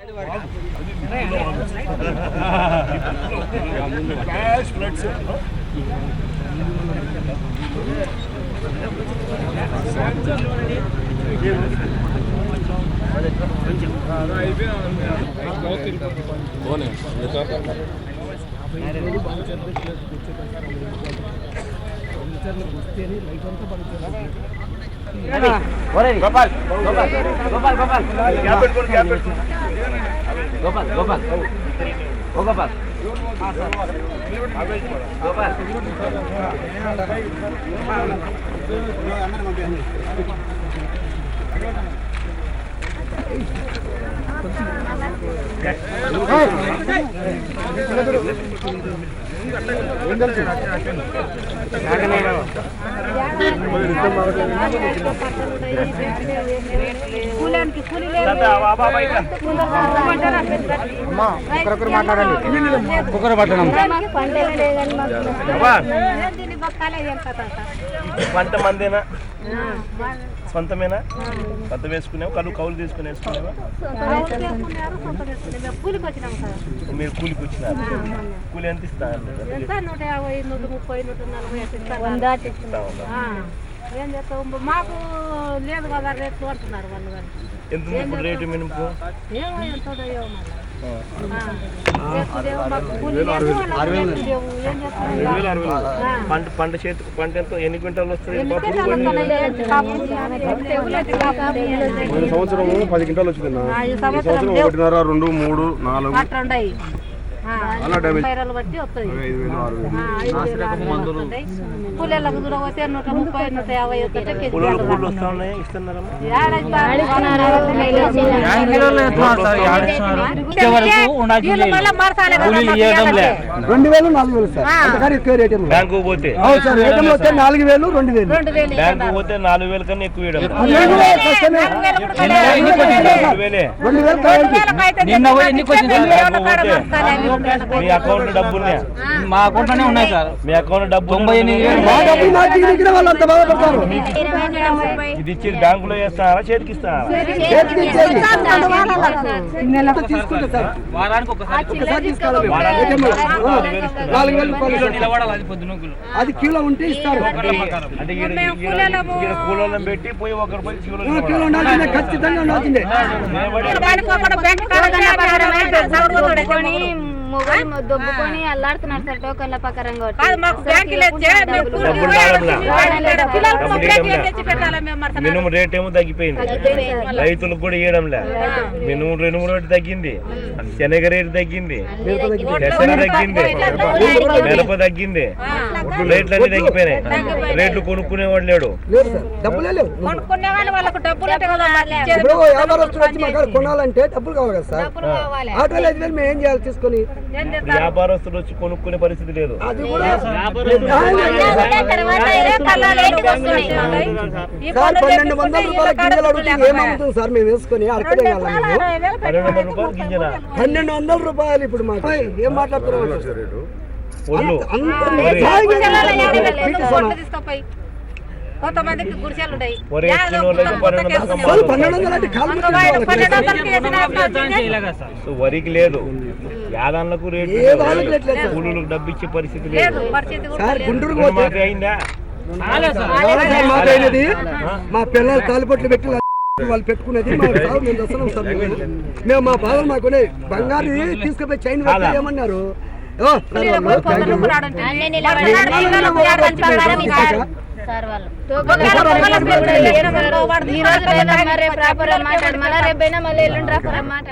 गोपाल गोपाल गोपाल गोपाल गोपाल गोपाल ओ गोपाल गोपाल పంట మందేనా సొంతమేనా కొత్త వేసుకునేవా కౌలు తీసుకుని వేసుకునేవా మీరు కూలికి వచ్చినారు కూలి ఎంత ఇస్తారు ఏం చేస్తావు మాకు లేదు కదా రేట్లు అంటున్నారు వాళ్ళు ఎంత ఇప్పుడు రేటు మినుపు ఏమో ఎంత పంట చేతికి పంట ఎంత ఎన్ని క్వింటాలు వస్తుంది సంవత్సరం 10 క్వింటాలు వచ్చింది సంవత్సరం 1.5 2 3 4 బట్టి వస్తుంది కూలీలకు కూడా పోతే 130 150 బ్యాంకు పోతే 4000 2000 బ్యాంకు పోతే 4000 కన్నా ఎక్కువ మీ అకౌంట్ డబ్బులు మా అకౌంట్ లోనే ఉన్నాయి సార్. మీ అకౌంట్ డబ్బు 98,000 ఇది ఇచ్చి బ్యాంకులో వేస్తారా చేతికి ఇస్తారా వారానికి అది కిలో ఉంటే ఇస్తారు. అంటే కూలోళ్ళని పెట్టి పోయి ఒకరు పోయి కిలో ఉండాల్సిందే, ఖచ్చితంగా ఉండాల్సిందే. దొబ్బుకొని అల్లాడుతున్నారు సార్ టోకన్ల ప్రకారం మినిమం రేట్ ఏమో తగ్గిపోయింది, రైతులకు కూడా ఇవ్వడంలే. మినిమం 2-3 రేటు తగ్గింది, శనగ రేటు తగ్గింది, దసరా తగ్గింది, మిరప తగ్గింది, రేట్లన్నీ తగ్గిపోయినాయి. రేట్లు కొనుక్కునేవాడు లేడు. కొనాలంటే డబ్బులు కావాలి కదా సార్. ఆటోలో మేము ఏం చేయాలి తీసుకొని? వ్యాపారస్తులు వచ్చి కొనుక్కునే పరిస్థితి లేదు. అది కూడా 1200 రూపాయల గింజలు అడుగుతుంది. ఏమవుతుంది సార్ మేము వేసుకొని అడగలే కదా? 1200 రూపాయలు గింజలా? 1200 రూపాయలు. ఇప్పుడు మాకు ఏం మాట్లాడుతున్నాం? కొంతమందికి గుడిసెలు ఉంటాయి. వరికి లేదు, యాదాన్లకు రేటు, కూలీలకు డబ్బు ఇచ్చే పరిస్థితి లేదు. మాకు అయిందా? మా పిల్లలు తాలిపొట్లు పెట్టి వాళ్ళు పెట్టుకునేది మేము వస్తున్నాం సార్. మేము మా బాధలు మాకు బంగారు తీసుకుపోయి చైన్ ఏమన్నారు? రేపు రేపైనా మళ్ళీ ఎల్లుండి రా మాట